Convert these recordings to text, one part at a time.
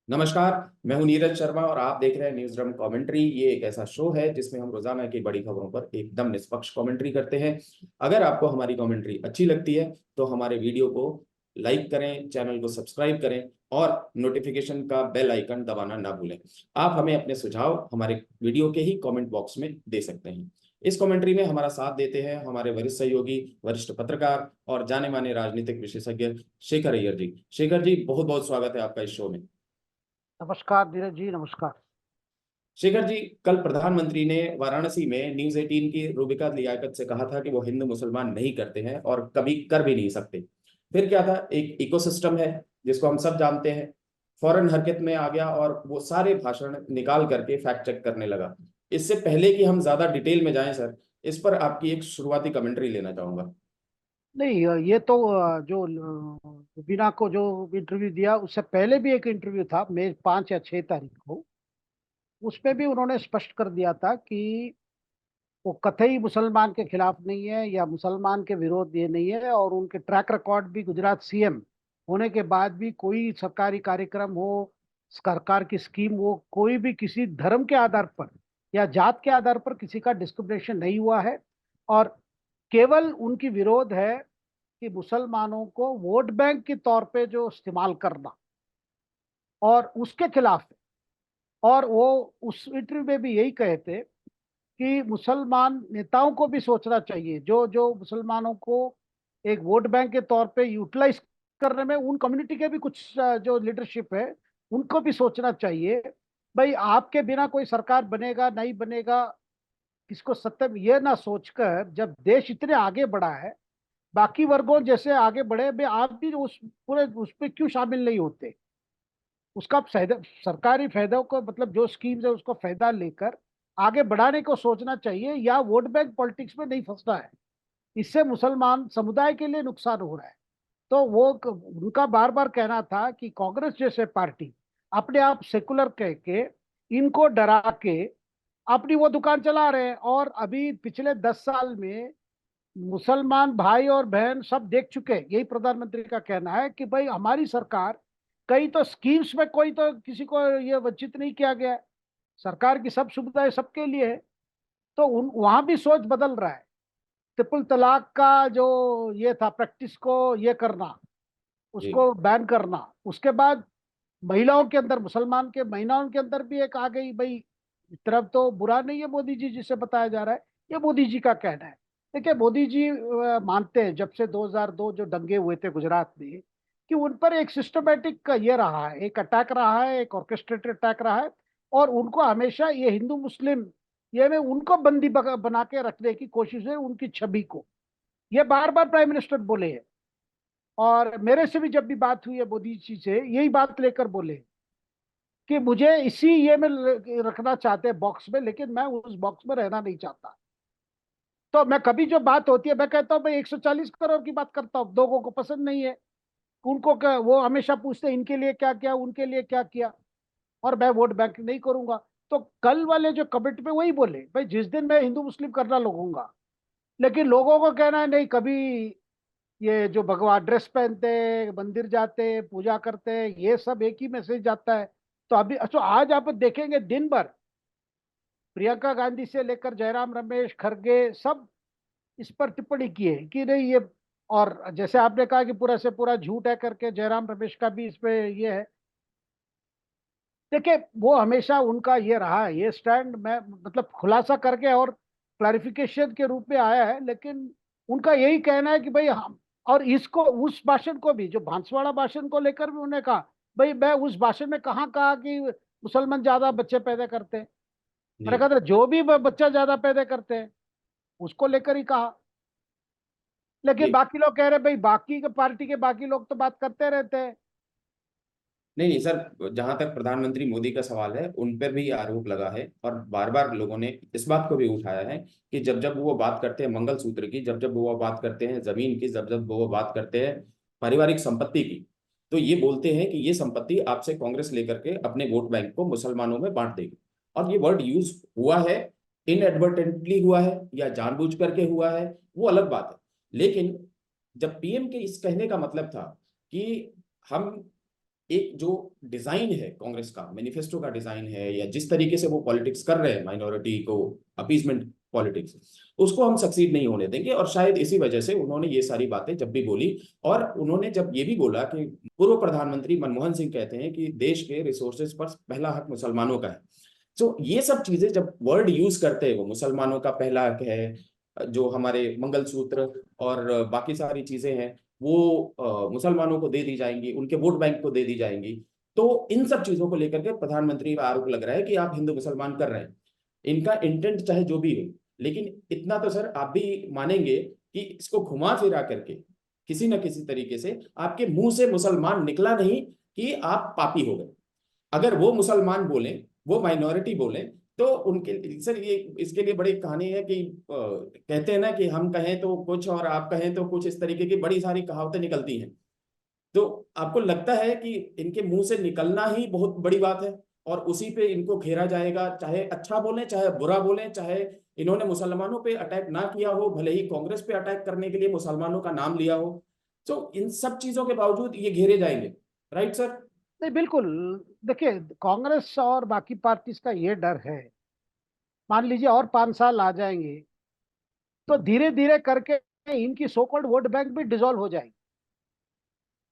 नमस्कार। मैं हूं नीरज शर्मा और आप देख रहे हैं न्यूज ड्रम कमेंट्री। ये एक ऐसा शो है जिसमें हम रोजाना की बड़ी खबरों पर एकदम निष्पक्ष कमेंट्री करते हैं। अगर आपको हमारी कमेंट्री अच्छी लगती है तो हमारे वीडियो को लाइक करें, चैनल को सब्सक्राइब करें और नोटिफिकेशन का बेल आइकन दबाना ना भूलें। आप हमें अपने सुझाव हमारे वीडियो के ही कमेंट बॉक्स में दे सकते हैं। इस कमेंट्री में हमारा साथ देते हैं हमारे वरिष्ठ सहयोगी, वरिष्ठ पत्रकार और जाने माने राजनीतिक विशेषज्ञ शेखर अय्यर जी। शेखर जी, बहुत बहुत स्वागत है आपका इस शो में। नमस्कार नीरज जी, नमस्कार। शेखर जी, कल प्रधानमंत्री ने वाराणसी में न्यूज 18 की रूबिका लियाकत से कहा था कि वो हिंदू मुसलमान नहीं करते हैं और कभी कर भी नहीं सकते। फिर क्या था, एक इकोसिस्टम है जिसको हम सब जानते हैं, फौरन हरकत में आ गया और वो सारे भाषण निकाल करके फैक्ट चेक करने लगा। इससे पहले कि हम ज्यादा डिटेल में जाएं सर, इस पर आपकी एक शुरुआती कमेंट्री लेना चाहूंगा। नहीं, ये तो जो बीना को जो इंटरव्यू दिया उससे पहले भी एक इंटरव्यू था मई 5 या 6 तारीख को। उसमें भी उन्होंने स्पष्ट कर दिया था कि वो कतई मुसलमान के खिलाफ नहीं है या मुसलमान के विरोध ये नहीं है। और उनके ट्रैक रिकॉर्ड भी, गुजरात सीएम होने के बाद भी कोई सरकारी कार्यक्रम हो, सरकार की स्कीम हो, कोई भी किसी धर्म के आधार पर या जात के आधार पर किसी का डिस्क्रिमिनेशन नहीं हुआ है। और केवल उनकी विरोध है कि मुसलमानों को वोट बैंक के तौर पे जो इस्तेमाल करना, और उसके खिलाफ है। और वो उस इंटरव्यू में भी यही कहे थे कि मुसलमान नेताओं को भी सोचना चाहिए, जो जो मुसलमानों को एक वोट बैंक के तौर पे यूटिलाइज करने में उन कम्युनिटी के भी कुछ जो लीडरशिप है उनको भी सोचना चाहिए। भाई, आपके बिना कोई सरकार बनेगा नहीं बनेगा, किसको सत्ता में, ये ना सोचकर जब देश इतने आगे बढ़ा है, बाकी वर्गों जैसे आगे बढ़े, भाई आप भी उस पूरे उस पर क्यों शामिल नहीं होते? उसका फायदा, सरकारी फायदों को, मतलब जो स्कीम्स है उसको फायदा लेकर आगे बढ़ाने को सोचना चाहिए, या वोट बैंक पॉलिटिक्स में नहीं फंसना है। इससे मुसलमान समुदाय के लिए नुकसान हो रहा है। तो वो उनका बार बार कहना था कि कांग्रेस जैसे पार्टी अपने आप सेकुलर कह के, इनको डरा के अपनी वो दुकान चला रहे हैं। और अभी पिछले 10 साल में मुसलमान भाई और बहन सब देख चुके हैं। यही प्रधानमंत्री का कहना है कि भाई हमारी सरकार, कई तो स्कीम्स में कोई तो किसी को ये वंचित नहीं किया गया है। सरकार की सब सुविधाएं सबके लिए है। तो उन वहां भी सोच बदल रहा है। ट्रिपल तलाक का जो ये था प्रैक्टिस को ये करना, जी उसको बैन करना। उसके बाद महिलाओं के अंदर, मुसलमान के महिलाओं के अंदर भी एक आ गई। भाई, इस तरफ तो बुरा नहीं है मोदी जी जिसे बताया जा रहा है, ये मोदी जी का कहना है। देखिए, मोदी जी मानते हैं जब से 2002 जो दंगे हुए थे गुजरात में, कि उन पर एक सिस्टमेटिक ये रहा है, एक अटैक रहा है, एक ऑर्केस्ट्रेटेड अटैक रहा है। और उनको हमेशा ये हिंदू मुस्लिम, ये में उनको बंदी बना के रखने की कोशिश है, उनकी छवि को। ये बार बार प्राइम मिनिस्टर बोले हैं। और मेरे से भी जब भी बात हुई है मोदी जी से, यही बात लेकर बोले कि मुझे इसी ये में रखना चाहते हैं बॉक्स में, लेकिन मैं उस बॉक्स में रहना नहीं चाहता। तो मैं कभी जो बात होती है मैं कहता हूँ भाई 140 करोड़ की बात करता हूँ, लोगों को पसंद नहीं है। उनको क्या, वो हमेशा पूछते हैं इनके लिए क्या किया, उनके लिए क्या किया, और मैं वोट बैंक नहीं करूंगा। तो कल वाले जो कमेंट में वही बोले, भाई जिस दिन मैं हिंदू मुस्लिम करना लगूंगा। लेकिन लोगों को कहना है नहीं, कभी ये जो भगवान ड्रेस पहनते हैं, मंदिर जाते हैं, पूजा करते हैं, ये सब एक ही मैसेज जाता है। तो अभी अच्छा, आज आप देखेंगे दिन भर प्रियंका गांधी से लेकर जयराम रमेश, खरगे, सब इस पर टिप्पणी की है कि नहीं ये। और जैसे आपने कहा कि पूरा से पूरा झूठ है करके, जयराम रमेश का भी इस पे ये है। देखिए, वो हमेशा उनका ये रहा है, ये स्टैंड मैं मतलब खुलासा करके और क्लैरिफिकेशन के रूप में आया है। लेकिन उनका यही कहना है कि भाई हम, और इसको उस भाषण को भी, जो बांसवाड़ा भाषण को लेकर भी उन्होंने कहा, भाई मैं उस भाषण में कहाँ कहा कि मुसलमान ज्यादा बच्चे पैदा करते हैं? मैंने जी कहा था जो भी बच्चा ज्यादा पैदा करते हैं उसको लेकर ही कहा। लेकिन जी। बाकी लोग कह रहे हैं भाई, बाकी के पार्टी के बाकी लोग तो बात करते रहते हैं। नहीं नहीं सर, जहां तक प्रधानमंत्री मोदी का सवाल है उन पर भी आरोप लगा है और बार बार लोगों ने इस बात को भी उठाया है कि जब जब वो बात करते हैं मंगलसूत्र की, जब जब वो बात करते हैं जमीन की, जब जब वो बात करते हैं पारिवारिक संपत्ति की, तो ये बोलते हैं कि ये संपत्ति आपसे कांग्रेस लेकर के अपने वोट बैंक को मुसलमानों में बांट देगी। और ये वर्ड यूज हुआ है, इनएडवर्टेंटली हुआ है या जानबूझ करके हुआ है, वो अलग बात है। लेकिन जब पीएम के इस कहने का मतलब था कि हम एक जो डिजाइन है कांग्रेस का, मैनिफेस्टो का डिजाइन है, या जिस तरीके से वो पॉलिटिक्स कर रहे हैं माइनॉरिटी को अपीजमेंट पॉलिटिक्स, उसको हम सक्सीड नहीं होने देंगे। और शायद इसी वजह से उन्होंने ये सारी बातें जब भी बोली, और उन्होंने जब ये भी बोला कि पूर्व प्रधानमंत्री मनमोहन सिंह कहते हैं कि देश के रिसोर्सेज पर पहला हक मुसलमानों का है। तो ये सब चीजें जब वर्ड यूज करते हैं, वो मुसलमानों का पहला हक है, जो हमारे मंगलसूत्र और बाकी सारी चीजें हैं वो मुसलमानों को दे दी जाएंगी, उनके वोट बैंक को दे दी जाएंगी। तो इन सब चीजों को लेकर के प्रधानमंत्री का आरोप लग रहा है कि आप हिंदू मुसलमान कर रहे हैं। इनका इंटेंट चाहे जो भी हो, लेकिन इतना तो सर आप भी मानेंगे कि इसको घुमा फिरा करके किसी न किसी तरीके से आपके मुंह से मुसलमान निकला नहीं कि आप पापी हो गए। अगर वो मुसलमान बोले, वो माइनॉरिटी बोले, तो उनके सर ये इसके लिए बड़ी कहानी है कि कहते हैं ना कि हम कहें तो कुछ और आप कहें तो कुछ, इस तरीके की बड़ी सारी कहावतें निकलती हैं। तो आपको लगता है कि इनके मुंह से निकलना ही बहुत बड़ी बात है और उसी पे इनको घेरा जाएगा, चाहे अच्छा बोले चाहे बुरा बोले, चाहे इन्होंने मुसलमानों पे अटैक ना किया हो, भले ही कांग्रेस पे अटैक करने के लिए मुसलमानों का नाम लिया हो, तो इन सब चीजों के बावजूद ये घेरे जाएंगे। Right sir? नहीं, बिल्कुल। देखिए, कांग्रेस और बाकी पार्टीज का ये डर है, मान लीजिए और 5 साल आ जाएंगे तो धीरे धीरे करके इनकी सो कॉल्ड वोट बैंक भी डिसॉल्व हो जाएगी।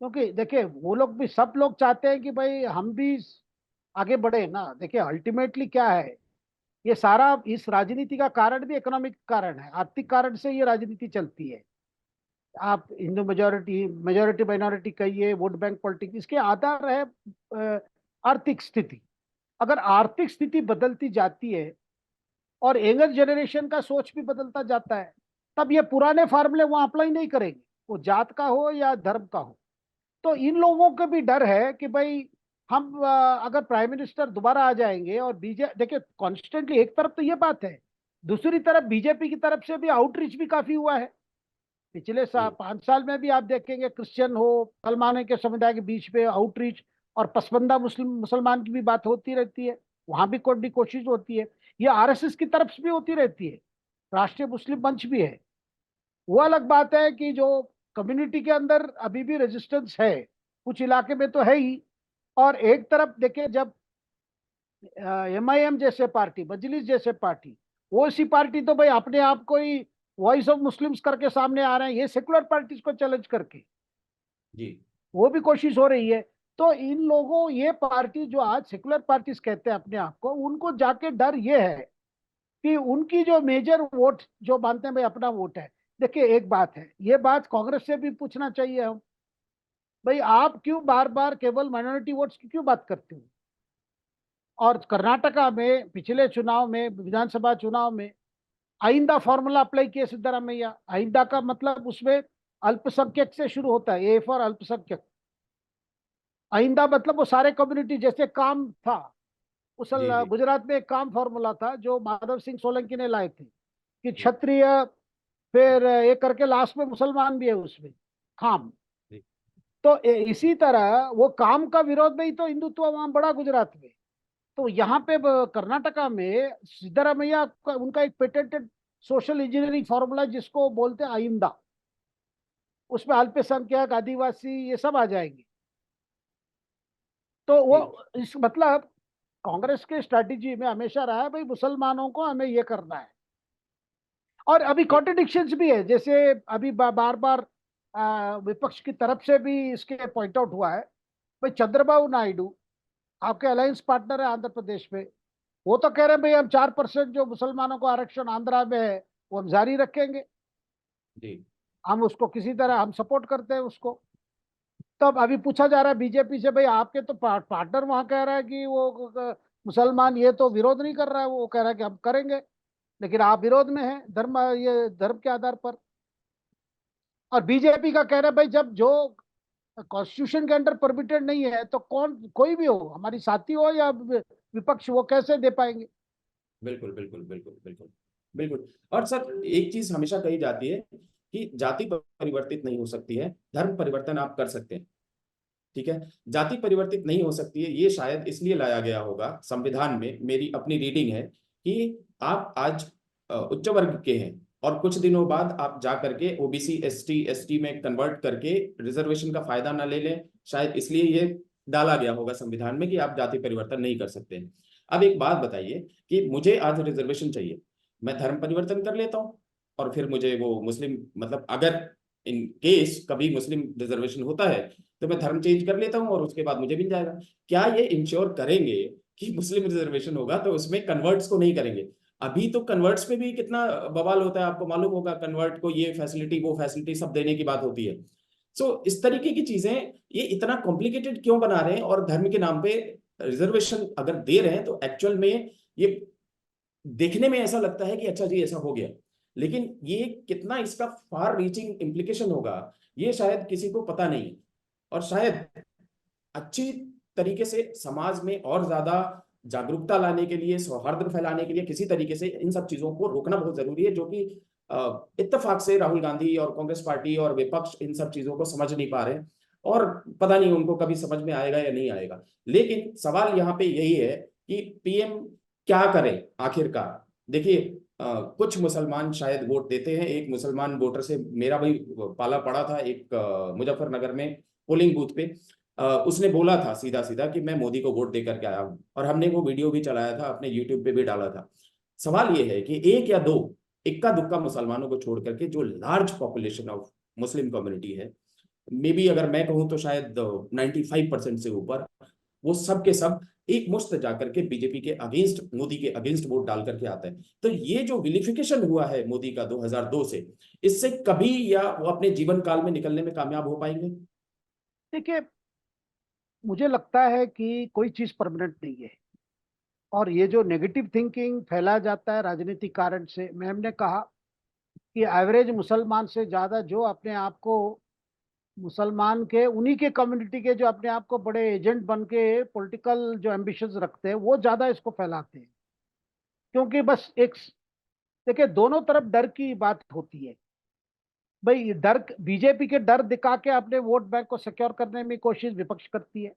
क्योंकि देखिए, वो लोग भी, सब लोग चाहते हैं कि भाई हम भी आगे बढ़े ना। देखिए, अल्टीमेटली क्या है, ये सारा, इस राजनीति का कारण भी इकोनॉमिक कारण है, आर्थिक कारण से ये राजनीति चलती है। आप हिंदू मेजोरिटी, मेजोरिटी माइनॉरिटी कहिए, वोट बैंक पॉलिटिक्स, इसके आधार है आर्थिक स्थिति। अगर आर्थिक स्थिति बदलती जाती है और यंगर जनरेशन का सोच भी बदलता जाता है, तब ये पुराने फार्मूले वहां अप्लाई नहीं करेंगे, वो जात का हो या धर्म का हो। तो इन लोगों का भी डर है कि भाई हम अगर प्राइम मिनिस्टर दोबारा आ जाएंगे और बीजेपी, देखिए कॉन्स्टेंटली एक तरफ तो ये बात है, दूसरी तरफ बीजेपी की तरफ से भी आउटरीच भी काफी हुआ है। पिछले 5 साल में भी आप देखेंगे, क्रिश्चियन हो, मुसलमानों के समुदाय के बीच में आउटरीच और पसबंदा मुसलमान की भी बात होती रहती है, वहां भी कोई कोशिश होती है। ये आरएसएस की तरफ से भी होती रहती है, राष्ट्रीय मुस्लिम मंच भी है। वो अलग बात है कि जो कम्युनिटी के अंदर अभी भी रेजिस्टेंस है, कुछ इलाके में तो है ही। और एक तरफ देखिए, जब एमआईएम जैसे पार्टी, मजलिस जैसे पार्टी, वो सी पार्टी तो भाई अपने आप को ही वॉइस ऑफ मुस्लिम्स करके सामने आ रहे हैं, ये सेकुलर पार्टीज को चैलेंज करके जी वो भी कोशिश हो रही है। तो इन लोगों, ये पार्टी जो आज सेकुलर पार्टीज कहते हैं अपने आप को, उनको जाके डर ये है कि उनकी जो मेजर वोट जो मानते हैं भाई अपना वोट है। देखिए, एक बात है, ये बात कांग्रेस से भी पूछना चाहिए हम, भाई आप क्यों बार बार केवल माइनॉरिटी वोट्स की क्यों बात करते हो? और कर्नाटका में पिछले चुनाव में, विधानसभा चुनाव में, आइंदा फॉर्मूला अप्लाई किए सिद्धरामैया। आइंदा का मतलब उसमें अल्पसंख्यक से शुरू होता है, ए फॉर अल्पसंख्यक। आइंदा मतलब वो सारे कम्युनिटी, जैसे काम था उस जी जी गुजरात में एक काम फॉर्मूला था जो माधव सिंह सोलंकी ने लाए थे कि जी क्षत्रिय, फिर एक करके लास्ट में मुसलमान भी है उसमें, खाम। जी तो इसी तरह वो काम का विरोध में ही तो हिंदुत्व वहां बड़ा गुजरात में। तो यहाँ पे कर्नाटका में सिद्धरामैया उनका एक पेटेंटेड सोशल इंजीनियरिंग फॉर्मूला जिसको बोलते हैं आइंदा, उसमें अल्पसंख्यक, आदिवासी, ये सब आ जाएंगे। तो वो, जी इस मतलब कांग्रेस के स्ट्रैटेजी में हमेशा रहा है भाई मुसलमानों को हमें ये करना है। और अभी जी कॉन्ट्रडिक्शंस भी है, जैसे अभी बार बार विपक्ष की तरफ से भी इसके पॉइंट आउट हुआ है, भाई चंद्रबाबू नायडू आपके अलायंस पार्टनर है आंध्र प्रदेश में, वो तो कह रहे हैं भाई हम 4% जो मुसलमानों को आरक्षण आंध्रा में है वो हम जारी रखेंगे, जी हम उसको किसी तरह हम सपोर्ट करते हैं उसको। तब अभी पूछा जा रहा है बीजेपी से, भाई आपके तो पार्टनर वहां कह रहा है कि वो मुसलमान ये तो विरोध नहीं कर रहा है, वो कह रहा है कि हम करेंगे, लेकिन आप विरोध में हैं धर्म, ये धर्म के आधार पर। और बीजेपी का कह रहा है भाई जब जो कॉन्स्टिट्यूशन के अंडर परमिटेड नहीं है तो कौन, कोई भी हो, हमारी साथी हो या विपक्ष, वो कैसे दे पाएंगे? बिल्कुल बिल्कुल बिल्कुल बिल्कुल बिल्कुल। और सर एक चीज हमेशा कही जाती है कि जाति परिवर्तित नहीं हो सकती है, धर्म परिवर्तन आप कर सकते हैं। ठीक है, जाति परिवर्तित नहीं हो सकती है, ये शायद इसलिए लाया गया होगा संविधान में, मेरी अपनी रीडिंग है कि आप आज उच्च वर्ग के हैं और कुछ दिनों बाद आप जा करके ओबीसी एसटी में कन्वर्ट करके रिजर्वेशन का फायदा ना ले लें, शायद इसलिए ये डाला गया होगा संविधान में कि आप जाति परिवर्तन नहीं कर सकते हैं। अब एक बात बताइए कि मुझे आज रिजर्वेशन चाहिए, मैं धर्म परिवर्तन कर लेता हूँ और फिर मुझे वो मुस्लिम, मतलब अगर इन केस कभी मुस्लिम रिजर्वेशन होता है तो मैं धर्म चेंज कर लेता हूँ और उसके बाद मुझे मिल जाएगा। क्या ये इंश्योर करेंगे कि मुस्लिम रिजर्वेशन होगा तो उसमें कन्वर्ट्स को नहीं करेंगे? अभी तो कन्वर्ट्स पे भी कितना बवाल होता है, आपको मालूम होगा, कन्वर्ट को ये फैसिलिटी वो फैसिलिटी सब देने की बात होती है। सो इस तरीके की चीजें ये इतना कॉम्प्लिकेटेड क्यों बना रहे हैं? और धर्म के नाम पे रिजर्वेशन अगर दे रहे हैं तो एक्चुअल में ये देखने में ऐसा लगता है कि अच्छा जी ऐसा हो गया, लेकिन ये कितना इसका फार रीचिंग इम्प्लीकेशन होगा ये शायद किसी को पता नहीं। और शायद अच्छी तरीके से समाज में और ज्यादा जागरूकता लाने के लिए, सौहार्द फैलाने के लिए किसी तरीके से इन सब चीजों को रोकना बहुत जरूरी है, जो कि इत्तेफाक से राहुल गांधी और कांग्रेस पार्टी और विपक्ष इन सब चीजों को समझ नहीं पा रहे हैं। और पता नहीं उनको कभी समझ में आएगा या नहीं आएगा। लेकिन सवाल यहाँ पे यही है कि पीएम क्या करे आखिरकार। देखिए, कुछ मुसलमान शायद वोट देते हैं। एक मुसलमान वोटर से मेरा भी पाला पड़ा था, एक मुजफ्फरनगर में पोलिंग बूथ पे उसने बोला था सीधा सीधा कि मैं मोदी को वोट देकर के आया हूं, और हमने वो वीडियो भी चलाया था, अपने यूट्यूब पे भी डाला था। सवाल ये है कि एक या दो इक्का दुक्का मुसलमानों को छोड़ करके जो large population of Muslim community है, मे बी अगर मैं कहूं तो शायद 95% से ऊपर, वो सब के सब एक मुश्त जाकर के बीजेपी के अगेंस्ट, मोदी के अगेंस्ट वोट डाल करके आता है। तो ये जो विलिफिकेशन हुआ है मोदी का 2002 से, इससे कभी या वो अपने जीवन काल में निकलने में कामयाब हो पाएंगे? देखिए, मुझे लगता है कि कोई चीज परमानेंट नहीं है, और ये जो नेगेटिव थिंकिंग फैला जाता है राजनीतिक कारण से, मैम ने कहा कि एवरेज मुसलमान से ज्यादा जो अपने आप को मुसलमान के, उन्हीं के कम्युनिटी के जो अपने आप को बड़े एजेंट बन के पॉलिटिकल जो एम्बिशंस रखते हैं, वो ज्यादा इसको फैलाते हैं। क्योंकि बस एक, देखिए, दोनों तरफ डर की बात होती है। भाई डर, बीजेपी के डर दिखा के अपने वोट बैंक को सिक्योर करने में कोशिश विपक्ष करती है,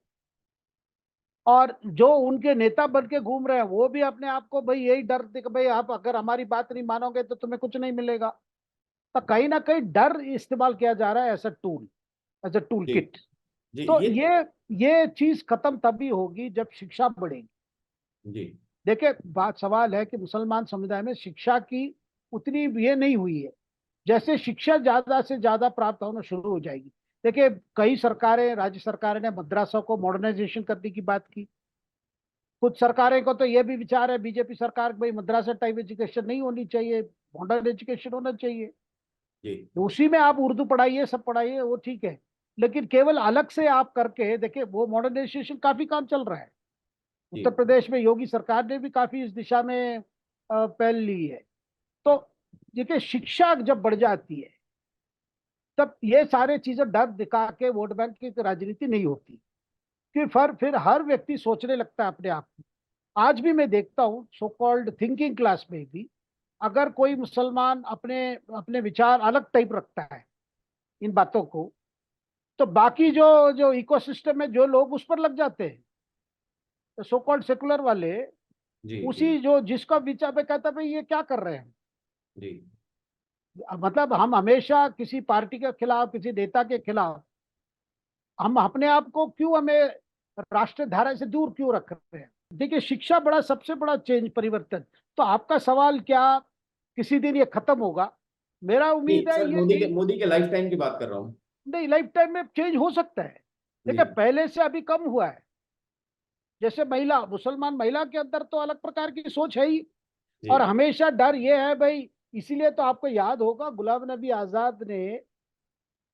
और जो उनके नेता बन के घूम रहे हैं वो भी अपने आप को भाई यही डर दिख, भाई आप अगर हमारी बात नहीं मानोगे तो तुम्हें कुछ नहीं मिलेगा। तो कहीं ना कहीं डर इस्तेमाल किया जा रहा है as a tool, as a tool जी किट। जी तो ये ये चीज खत्म तभी होगी जब शिक्षा बढ़ेगी। जी देखिए, बात सवाल है कि मुसलमान समुदाय में शिक्षा की उतनी ये नहीं हुई है। जैसे शिक्षा ज्यादा से ज्यादा प्राप्त होना शुरू हो जाएगी, देखिए कई सरकारें, राज्य सरकारें ने मद्रासों को मॉडर्नाइजेशन करने की बात की। कुछ सरकारें को तो ये भी विचार है, बीजेपी सरकार, भाई मद्रासा टाइप एजुकेशन नहीं होनी चाहिए, मॉडर्न एजुकेशन होना चाहिए। जी तो उसी में आप उर्दू पढ़ाइए, सब पढ़ाइए, वो ठीक है। लेकिन केवल अलग से आप करके देखिए, वो मॉडर्नाइजेशन काफी काम चल रहा है। उत्तर जी प्रदेश में योगी सरकार ने भी काफी इस दिशा में पहल ली है। तो देखिए, शिक्षा जब बढ़ जाती है तब ये सारे चीजें डर दिखा के वोट बैंक की राजनीति नहीं होती। फिर हर व्यक्ति सोचने लगता है अपने आप को। आज भी मैं देखता हूँ सो कॉल्ड थिंकिंग क्लास में भी, अगर कोई मुसलमान अपने अपने विचार अलग टाइप रखता है इन बातों को, तो बाकी जो जो इकोसिस्टम में जो लोग उस पर लग जाते हैं, तो सो कॉल्ड सेकुलर वाले, जी जी उसी जो जिसका विचार पे कहता है भाई ये क्या कर रहे हैं। जी मतलब हम हमेशा किसी पार्टी के खिलाफ, किसी नेता के खिलाफ, हम अपने आप को क्यों, हमें राष्ट्र धारा से दूर क्यों रख रहे हैं। देखिए, शिक्षा बड़ा, सबसे बड़ा चेंज, परिवर्तन। तो आपका सवाल क्या किसी दिन ये खत्म होगा? मेरा नहीं उम्मीद है सर, ये मोदी के लाइफ टाइम की बात कर रहा हूँ। नहीं, लाइफ टाइम में चेंज हो सकता है। देखिए, जी पहले से अभी कम हुआ है। जैसे महिला, मुसलमान महिला के अंदर तो अलग प्रकार की सोच है ही, जी और हमेशा डर ये है भाई। इसीलिए तो आपको याद होगा गुलाम नबी आजाद ने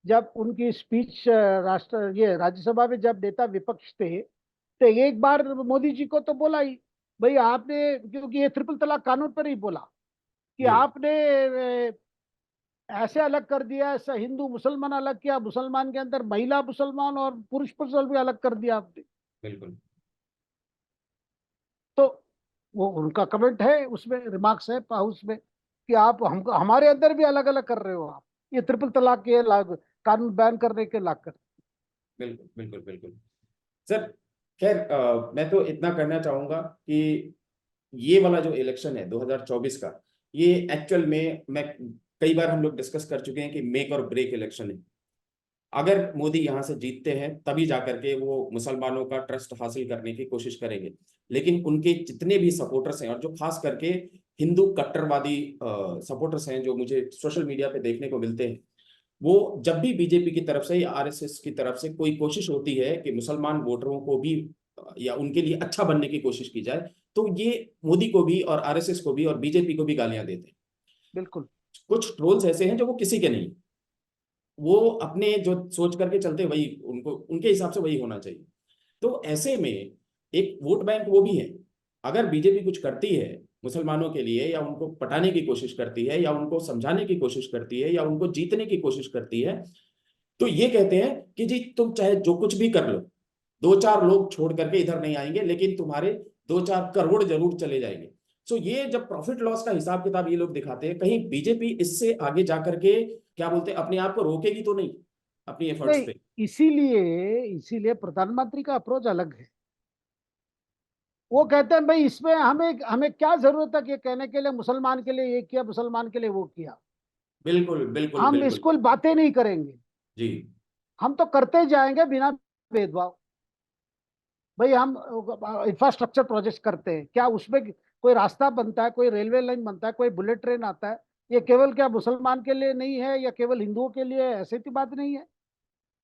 जब उनकी स्पीच राष्ट्र, ये राज्यसभा में जब नेता विपक्ष थे, तो एक बार मोदी जी को तो बोला ही, भाई आपने, क्योंकि ये ट्रिपल तलाक कानून पर ही बोला कि जी आपने ऐसे अलग कर दिया, ऐसा हिंदू मुसलमान अलग किया, मुसलमान के अंदर महिला मुसलमान और पुरुष मुसलमान भी अलग कर दिया आपने। बिल्कुल। तो वो उनका कमेंट है, उसमें रिमार्क्स है हाउस में कि आप हमको, हमारे अंदर भी अलग अलग कर रहे हो आप, ये ट्रिपल तलाक के लाग कानून बैन करने के लाग कर। बिल्कुल बिल्कुल बिल्कुल सर। खैर, मैं तो इतना कहना चाहूंगा कि ये वाला जो इलेक्शन है 2024 का, ये एक्चुअल में, मैं कई बार हम लोग डिस्कस कर चुके हैं कि मेक और ब्रेक इलेक्शन है। अगर मोदी यहाँ से जीतते हैं तभी जाकर के वो मुसलमानों का ट्रस्ट हासिल करने की कोशिश करेंगे। लेकिन उनके जितने भी सपोर्टर्स हैं, और जो खास करके हिंदू कट्टरवादी सपोर्टर्स हैं जो मुझे सोशल मीडिया पे देखने को मिलते हैं, वो जब भी बीजेपी की तरफ से या आरएसएस की तरफ से कोई कोशिश होती है कि मुसलमान वोटरों को भी या उनके लिए अच्छा बनने की कोशिश की जाए, तो ये मोदी को भी और आरएसएस को भी और बीजेपी को भी गालियां देते हैं। बिल्कुल। कुछ ट्रोल्स ऐसे हैं जो वो किसी के नहीं, वो अपने जो सोच करके चलते वही उनको उनके हिसाब से वही होना चाहिए। तो ऐसे में एक वोट बैंक वो भी है। अगर बीजेपी कुछ करती है मुसलमानों के लिए, या उनको पटाने की कोशिश करती है, या उनको समझाने की कोशिश करती है, या उनको जीतने की कोशिश करती है, तो ये कहते हैं कि जी तुम चाहे जो कुछ भी कर लो, दो चार लोग छोड़ करके इधर नहीं आएंगे, लेकिन तुम्हारे दो चार करोड़ जरूर चले जाएंगे। सो ये जब प्रॉफिट लॉस का हिसाब किताब ये लोग दिखाते हैं, कहीं बीजेपी इससे आगे जाकर के क्या बोलते हैं अपने आप को रोकेगी तो नहीं अपनी एफर्ट्स नहीं, पे। इसीलिए इसीलिए प्रधानमंत्री का अप्रोच अलग है। वो कहते हैं भाई इसमें हमें हमें क्या जरूरत है कि ये कहने के लिए मुसलमान के लिए ये किया, मुसलमान के लिए वो किया। बिल्कुल बिल्कुल हम बिल्कुल। इसको बातें नहीं करेंगे, जी हम तो करते जाएंगे बिना भेदभाव। भाई हम इंफ्रास्ट्रक्चर प्रोजेक्ट करते हैं, क्या उसमें कोई रास्ता बनता है, कोई रेलवे लाइन बनता है, कोई बुलेट ट्रेन आता है, ये केवल क्या मुसलमान के लिए नहीं है या केवल हिंदुओं के लिए है, ऐसी तो बात नहीं है। तो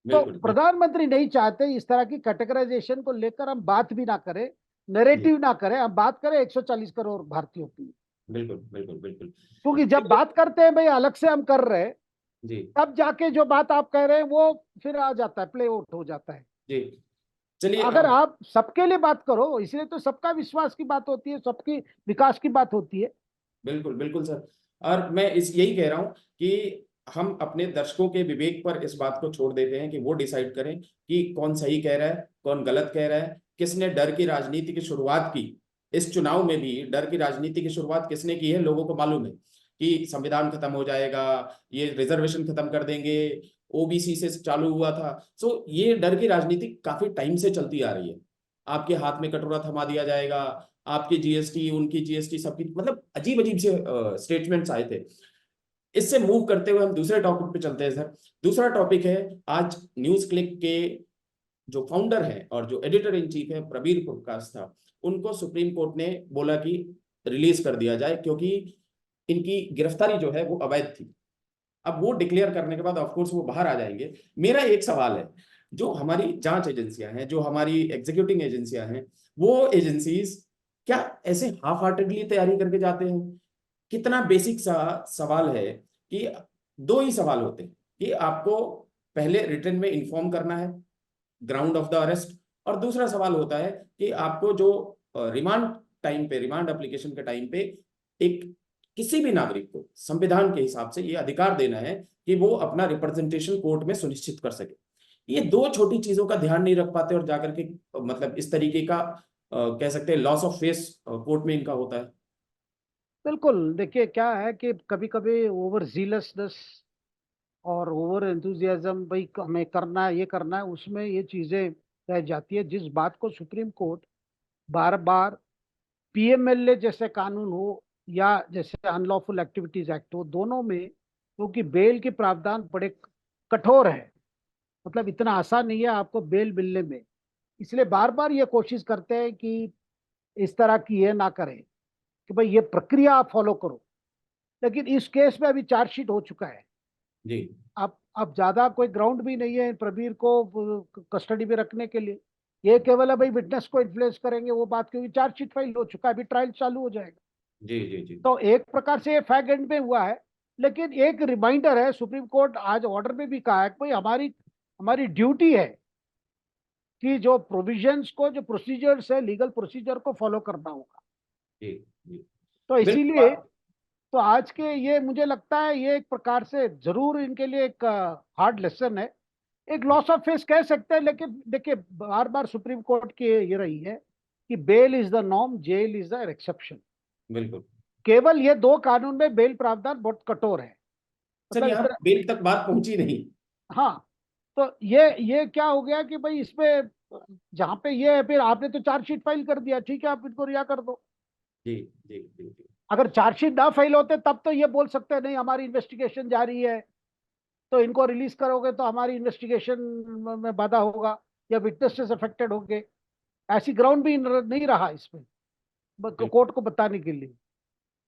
बिल्कुल बिल्कुल। प्रधानमंत्री नहीं चाहते इस तरह की कैटेगराइजेशन को लेकर हम बात भी ना करें, जी नैरेटिव ना करें, हम बात करें 140 करोड़ भारतीयों की। बिल्कुल बिल्कुल बिल्कुल। क्योंकि जब चलिए। बात करते हैं भाई अलग से हम कर रहे हैं, जी तब जाके जो बात आप कह रहे हैं वो फिर आ जाता है, प्ले आउट हो जाता है। जी। चलिए अगर अब। आप सबके लिए बात करो, इसलिए तो सबका विश्वास की बात होती है, सबकी विकास की बात होती है। बिल्कुल बिल्कुल सर। और मैं इस यही कह रहा हूं कि हम अपने दर्शकों के विवेक पर इस बात को छोड़ देते हैं कि वो डिसाइड करें कि कौन सही कह रहा है कौन गलत कह रहा है, किसने डर की राजनीति की शुरुआत की। इस चुनाव में भी डर की राजनीति की शुरुआत किसने की है, लोगों को मालूम है कि संविधान खत्म हो जाएगा, ये रिजर्वेशन खत्म कर देंगे, ओबीसी से चालू हुआ था। सो ये डर की राजनीति काफी टाइम से चलती आ रही है। आपके हाथ में कटोरा थमा दिया जाएगा, आपकी जीएसटी उनकी जीएसटी सबकी, मतलब अजीब अजीब से स्टेटमेंट्स आए थे। इससे मूव करते हुए हम दूसरे टॉपिक पे चलते हैं सर। दूसरा टॉपिक है, आज न्यूज क्लिक के जो फाउंडर है और जो एडिटर इन चीफ है प्रबीर प्रकाश था, उनको सुप्रीम कोर्ट ने बोला कि रिलीज कर दिया जाए, क्योंकि इनकी गिरफ्तारी जो है वो अवैध थी। अब वो डिक्लेयर करने के बाद ऑफकोर्स वो बाहर आ जाएंगे। मेरा एक सवाल है, जो हमारी जांच एजेंसियां हैं, जो हमारी एग्जीक्यूटिंग एजेंसियां हैं, वो एजेंसीज क्या ऐसे हाफ हार्टेडली तैयारी करके जाते हैं? कितना बेसिक सा सवाल है कि दो ही सवाल होते हैं कि आपको पहले रिटर्न में इन्फॉर्म करना है ग्राउंड ऑफ द अरेस्ट, और दूसरा सवाल होता है कि आपको जो रिमांड टाइम पे, रिमांड एप्लीकेशन के टाइम पे एक किसी भी नागरिक को संविधान के हिसाब से ये अधिकार देना है कि वो अपना रिप्रेजेंटेशन कोर्ट में सुनिश्चित कर सके। ये दो छोटी चीजों का ध्यान नहीं रख पाते और जाकर के मतलब इस तरीके का कह सकते हैं लॉस ऑफ फेस कोर्ट में इनका होता है। बिल्कुल, देखिए क्या है कि कभी कभी ओवर जीलसनेस और ओवर एंथुजियाज्म, भाई हमें करना है, ये करना है, उसमें ये चीजें रह जाती है। जिस बात को सुप्रीम कोर्ट बार बार पीएमएलए जैसे कानून हो या जैसे अनलॉफुल एक्टिविटीज एक्ट हो, दोनों में क्योंकि बेल के प्रावधान बड़े कठोर है, मतलब इतना आसान नहीं है आपको बेल मिलने में, इसलिए बार बार ये कोशिश करते हैं कि इस तरह की ये ना करें, कि भाई ये प्रक्रिया आप फॉलो करो। लेकिन इस केस में अभी चार्जशीट हो चुका है। जी अब ज्यादा कोई ग्राउंड भी नहीं है प्रबीर को कस्टडी में रखने के लिए। ये केवल है भाई विटनेस को इन्फ्लुएंस करेंगे वो बात, क्योंकि चार्जशीट फाइल हो चुका है, अभी ट्रायल चालू हो जाएगा। जी जी जी। तो एक प्रकार से ये फैक्ट एंड में हुआ है। लेकिन एक रिमाइंडर है, सुप्रीम कोर्ट आज ऑर्डर में भी कहा है कि भाई हमारी हमारी ड्यूटी है कि जो प्रोविजंस को, जो प्रोसीजर्स है, लीगल प्रोसीजर को फॉलो करना होगा। जी जी। तो बिल्कुल इसीलिए तो आज के ये मुझे लगता है ये एक प्रकार से जरूर इनके लिए एक हार्ड लेसन है, एक लॉस ऑफ फेस कह सकते हैं। लेकिन देखिए बार बार सुप्रीम कोर्ट की ये रही है कि bail is the norm, jail is the exception. बिल्कुल। केवल ये दो कानून में बेल प्रावधान बहुत कठोर है, सर मतलब यहाँ इतना। बेल तक बात पहुंची नहीं। हाँ, तो ये क्या हो गया कि भाई इसमें जहां पे ये है, फिर आपने तो चार्जशीट फाइल कर दिया, ठीक है आप इनको रिहा कर दो। जी जी जी जी। अगर चार्जशीट ना फाइल होते तब तो ये बोल सकते हैं नहीं हमारी इन्वेस्टिगेशन जारी है, तो इनको रिलीज करोगे तो हमारी इन्वेस्टिगेशन में बाधा होगा या विटनेसेस अफेक्टेड होंगे। ऐसी ग्राउंड भी नहीं रहा इसमें कोर्ट को बताने के लिए।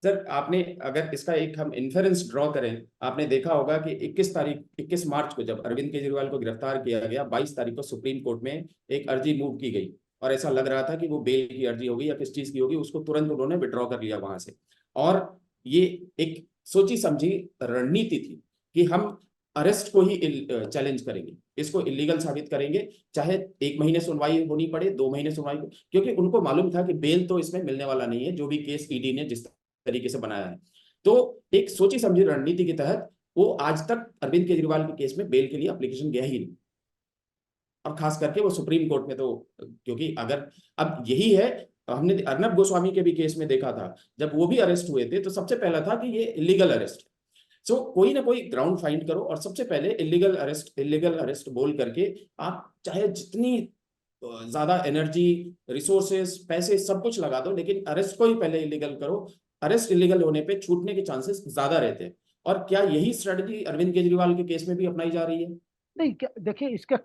सर आपने अगर इसका एक हम इन्फेरेंस ड्रॉ करें, आपने देखा होगा कि 21 मार्च को जब अरविंद केजरीवाल को गिरफ्तार किया गया, 22 तारीख को सुप्रीम कोर्ट में एक अर्जी मूव की गई और ऐसा लग रहा था कि वो बेल की अर्जी होगी या किस चीज की होगी, उसको तुरंत उन्होंने विड्रॉ कर लिया वहां से। और ये एक सोची समझी रणनीति थी कि हम अरेस्ट को ही चैलेंज करेंगे, इसको इलीगल साबित करेंगे, चाहे 1 महीने सुनवाई होनी पड़े, 2 महीने सुनवाई, क्योंकि उनको मालूम था कि बेल तो इसमें मिलने वाला नहीं है, जो भी केस ईडी ने जिस तरीके से बनाया है। तो एक सोची समझी रणनीति के तहत वो आज तक अरविंद केजरीवाल के केस में बेल के लिए एप्लीकेशन गया ही नहीं, और खास करके वो सुप्रीम कोर्ट में तो, क्योंकि अगर अब यही है, हमने अर्नब गोस्वामी के भी केस में देखा था, जब वो भी अरेस्ट हुए थे तो सबसे पहला था कि ये इलीगल अरेस्ट। सो कोई ना कोई ग्राउंड फाइंड करो और सबसे पहले इलीगल अरेस्ट बोल करके आप चाहे जितनी ज्यादा एनर्जी, रिसोर्सेस, पैसे सब कुछ लगा दो, लेकिन अरेस्ट को ही पहले इलीगल करो। अरेस्ट इलीगल होने पे छूटने के चांसेस ज्यादा रहते हैं। और क्या यही स्ट्रेटजी अरविंद केजरीवाल के केस में भी अपनाई जा रही है? नहीं, देखिए इसका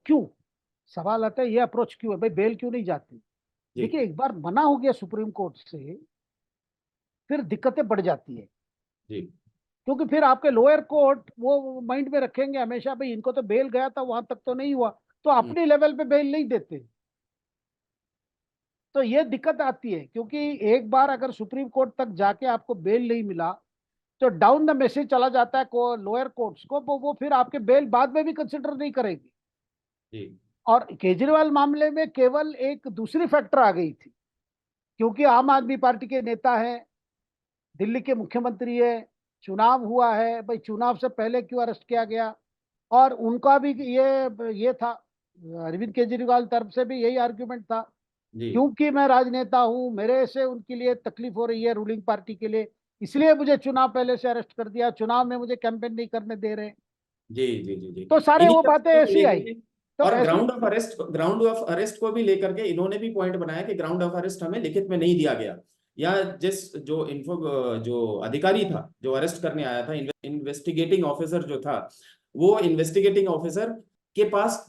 क्यों सवाल आता है, ये अप्रोच क्यों है भाई, बेल क्यों नहीं जाती? जी देखिए एक बार मना हो गया सुप्रीम कोर्ट से, फिर दिक्कतें बढ़ जाती है। जी क्योंकि फिर आपके लोअर कोर्ट वो माइंड में रखेंगे हमेशा, भाई इनको तो बेल गया था, वहां तक तो नहीं हुआ, तो अपने लेवल पे बेल नहीं देते। तो ये दिक्कत आती है, क्योंकि एक बार अगर सुप्रीम कोर्ट तक जाके आपको बेल नहीं मिला, तो डाउन द मैसेज चला जाता है को लोअर कोर्ट्स को, वो फिर आपके बेल बाद में भी कंसिडर नहीं करेगी। जी और केजरीवाल मामले में केवल एक दूसरी फैक्टर आ गई थी, क्योंकि आम आदमी पार्टी के नेता है, दिल्ली के मुख्यमंत्री है, चुनाव हुआ है, भाई चुनाव से पहले क्यों अरेस्ट किया गया। और उनका भी ये था, अरविंद केजरीवाल तरफ से भी यही आर्ग्यूमेंट था, जी क्योंकि मैं राजनेता हूं, मेरे से उनके लिए तकलीफ हो रही है रूलिंग पार्टी के लिए, इसलिए मुझे चुनाव पहले से अरेस्ट कर दिया, चुनाव में मुझे कैंपेन नहीं करने दे रहे। जी जी जी जी तो सारे इन्हीं वो सब बातें चीजों को ऐसी आई। लेकर के, तो और ऐसी, ग्राउंड ऑफ अरेस्ट को भी लेकर के इन्होंने भी पॉइंट बनाया कि ग्राउंड ऑफ अरेस्ट हमें लिखित में नहीं दिया गया, या जिस जो अधिकारी था जो अरेस्ट करने आया था, इन्वेस्टिगेटिंग ऑफिसर जो था, वो इन्वेस्टिगेटिंग ऑफिसर के पास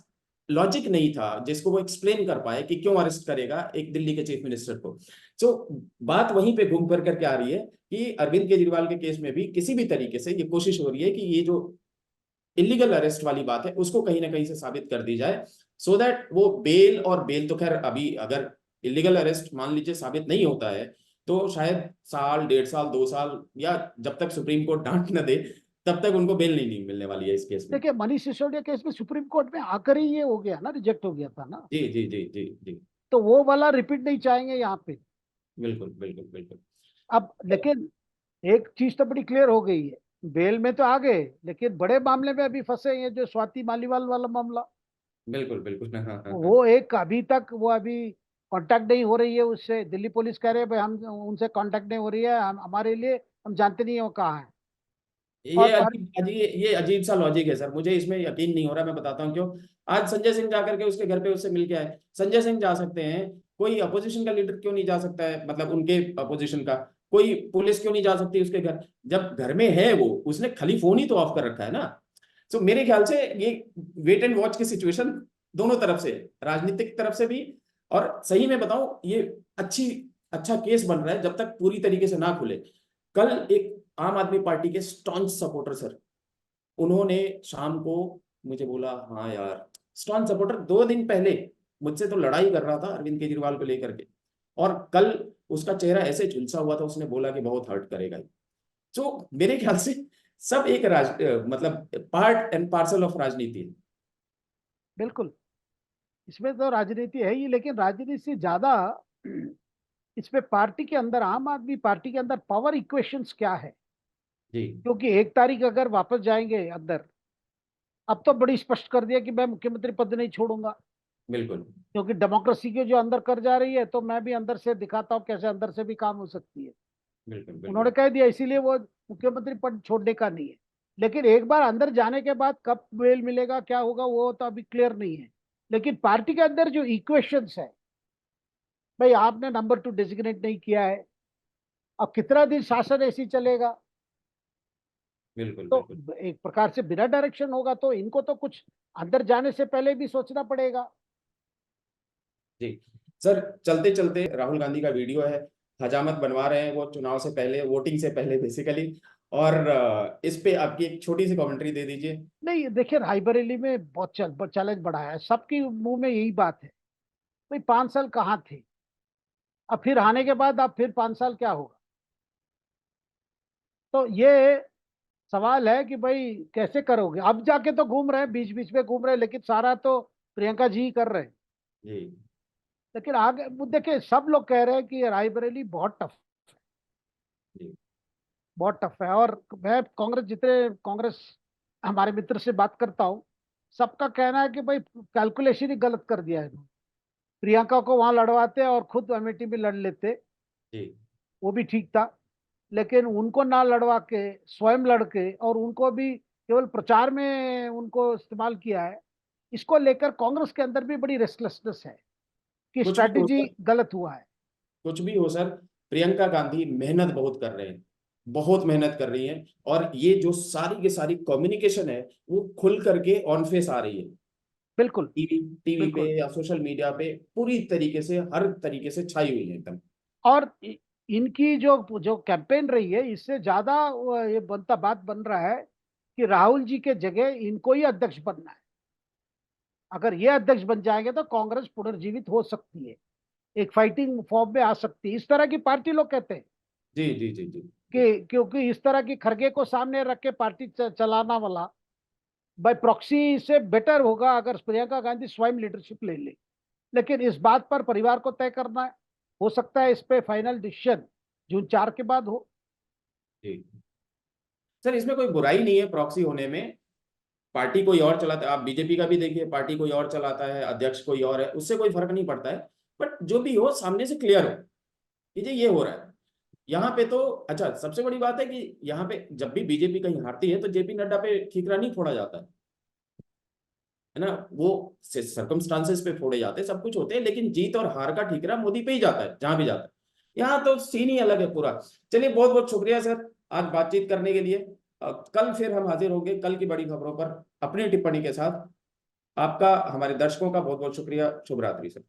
लॉजिक नहीं था जिसको वो एक्सप्लेन कर पाए कि क्यों अरेस्ट करेगा एक दिल्ली के चीफ मिनिस्टर को। सो बात वहीं पे घूम कर करके आ रही है कि अरविंद केजरीवाल के केस में भी किसी भी तरीके से ये कोशिश हो रही है कि ये जो इलीगल अरेस्ट वाली बात है उसको कहीं ना कहीं से साबित कर दी जाए, सो दैट वो बेल, और बेल तो खैर अभी अगर इलीगल अरेस्ट मान लीजिए साबित नहीं होता है तो शायद साल, 1.5 साल, 2 साल, या जब तक सुप्रीम कोर्ट डांट न दे तब तक उनको बेल नहीं मिलने वाली है इस केस में। देखिए मनीष सिसोदिया केस में सुप्रीम कोर्ट में आकर ही ये हो गया ना, रिजेक्ट हो गया था ना। जी जी जी जी जी तो वो वाला रिपीट नहीं चाहेंगे यहाँ पे। बिल्कुल बिल्कुल बिल्कुल। अब लेकिन एक चीज तो बड़ी क्लियर हो गई है, बेल में तो आ गए, लेकिन बड़े मामले में अभी फंसे हैं, जो स्वाति मालीवाल वाला मामला, बिल्कुल बिल्कुल हाँ हाँ हाँ। वो एक अभी तक वो अभी कांटेक्ट नहीं हो रही है उससे, दिल्ली पुलिस कह रहे हैं भाई हम उनसे कांटेक्ट नहीं हो रही है, हम हमारे लिए हम जानते नहीं है वो कहाँ है। और पर ये अजीब सा लॉजिक है सर, मुझे इसमें यकीन नहीं हो रहा, मैं बताता हूँ क्यों। आज संजय सिंह जाकर के उसके घर पे उससे मिल के आए, संजय सिंह जा सकते हैं, कोई अपोजिशन का लीडर क्यों नहीं जा सकता है, मतलब उनके अपोजिशन का कोई पुलिस क्यों नहीं जा सकती उसके घर, जब घर में है वो, उसने खाली फोन ही तो ऑफ कर रखा है ना। सो मेरे ख्याल से ये वेट एंड वॉच की सिचुएशन दोनों तरफ से, राजनीतिक तरफ से भी, और सही में बताऊं ये अच्छा केस बन रहा है जब तक पूरी तरीके से ना खुले। कल एक आम आदमी पार्टी के स्टॉन्च सपोर्टर सर, उन्होंने शाम को मुझे बोला, हाँ यार, स्टॉन्च सपोर्टर 2 दिन पहले मुझसे तो लड़ाई कर रहा था अरविंद केजरीवाल को लेकर के, और कल उसका चेहरा ऐसे झुलसा हुआ था, उसने बोला कि बहुत हर्ट करेगा। तो मेरे ख्याल से सब एक मतलब पार्ट एंड पार्सल ऑफ राजनीति है। बिल्कुल, इसमें तो राजनीति है ही, लेकिन राजनीति से ज्यादा इसमें पार्टी के अंदर, आम आदमी पार्टी के अंदर पावर इक्वेशंस क्या है। जी क्योंकि 1 तारीख अगर वापस जाएंगे अंदर, अब तो बड़ी स्पष्ट कर दिया कि मैं मुख्यमंत्री पद नहीं छोड़ूंगा, बिल्कुल क्योंकि डेमोक्रेसी के जो अंदर कर जा रही है, तो मैं भी अंदर से दिखाता हूँ कैसे अंदर से भी काम हो सकती है। बिल्कुल उन्होंने बिल्कुल कह दिया, इसीलिए वो मुख्यमंत्री पद छोड़ने का नहीं है। लेकिन एक बार अंदर जाने के बाद कब बेल मिलेगा, क्या होगा, वो तो अभी क्लियर नहीं है। लेकिन पार्टी के अंदर जो इक्वेशंस है, भाई आपने नंबर 2 डेजिग्नेट नहीं किया है, अब कितना दिन शासन ऐसी चलेगा। बिल्कुल तो बिल्कुल एक प्रकार से बिना डायरेक्शन होगा तो इनको तो कुछ अंदर जाने से पहले भी सोचना पड़ेगा। जी। सर, चलते चलते राहुल गांधी का वीडियो है, हजामत बनवा रहे हैं वो चुनाव से पहले, वोटिंग से पहले बेसिकली, और इस पे आपकी एक छोटी सी कमेंट्री दे दीजिए। नहीं देखिए, रायबरेली में बहुत चैलेंज बढ़ा है, सबकी मुंह में यही बात है, भाई 5 साल कहाँ थे, अब फिर आने के बाद अब फिर 5 साल क्या होगा। तो ये सवाल है कि भाई कैसे करोगे, अब जाके तो घूम रहे हैं, बीच बीच में घूम रहे हैं, लेकिन सारा तो प्रियंका जी ही कर रहे हैं। जी लेकिन आगे वो देखिए, सब लोग कह रहे हैं कि रायबरेली बहुत टफ, जी बहुत टफ है। और मैं कांग्रेस, जितने कांग्रेस हमारे मित्र से बात करता हूँ, सबका कहना है कि भाई कैलकुलेशन ही गलत कर दिया है इन्होंने। प्रियंका को वहां लड़वाते और खुद अमेठी में लड़ लेते, जी वो भी ठीक था। लेकिन उनको ना लड़वा के स्वयं लड़के और उनको भी केवल प्रचार में उनको इस्तेमाल किया है, इसको लेकर कांग्रेस के अंदर भी बड़ी रेस्टलेसनेस है कि कुछ भी हो स्ट्रैटेजी सर, गलत हुआ है। कुछ भी हो सर, प्रियंका गांधी मेहनत बहुत कर रहे हैं, बहुत मेहनत कर रही हैं, और ये जो सारी की सारी कम्युनिकेशन है वो खुल करके ऑन फेस आ रही है, बिल्कुल टीवी टीवी पे बिल्कुल। या सोशल मीडिया पे पूरी तरीके से, हर तरीके से छाई हुई है एकदम। और इनकी जो जो कैंपेन रही है, इससे ज्यादा ये बनता बात बन रहा है कि राहुल जी के जगह इनको ही अध्यक्ष बनना है। अगर ये अध्यक्ष बन जाएंगे तो कांग्रेस पुनर्जीवित हो सकती है, एक फाइटिंग फॉर्म में आ सकती है, इस तरह की पार्टी लोग कहते हैं। जी जी जी जी जी कि क्योंकि इस तरह की खरगे को सामने रख के पार्टी चलाना वाला बाय प्रॉक्सी से बेटर होगा अगर प्रियंका गांधी स्वयं लीडरशिप ले ले। लेकिन इस बात पर परिवार को तय करना है, हो सकता है इस पे फाइनल डिसीजन जून 4 के बाद हो। जी। सर, इसमें कोई बुराई नहीं है प्रॉक्सी होने में, पार्टी कोई और चलाता है, आप बीजेपी का भी देखिए, पार्टी कोई और चलाता है, अध्यक्ष कोई और है, उससे कोई फर्क नहीं पड़ता है। बट जो भी हो, सामने से क्लियर हो कि ये हो रहा है यहाँ पे। तो अच्छा, सबसे बड़ी बात है कि यहाँ पे जब भी बीजेपी कहीं हारती है तो जेपी नड्डा पे ठीकरा नहीं फोड़ा जाता है ना, वो सर्कमस्टांसेस पे फोड़े जाते हैं, सब कुछ होते हैं, लेकिन जीत और हार का ठीकरा मोदी पे ही जाता है जहां भी जाता है। यहाँ तो सीन ही अलग है पूरा। चलिए, बहुत बहुत शुक्रिया सर आज बातचीत करने के लिए। कल फिर हम हाजिर होंगे कल की बड़ी खबरों पर अपनी टिप्पणी के साथ। आपका, हमारे दर्शकों का बहुत बहुत शुक्रिया। शुभ रात्रि सर।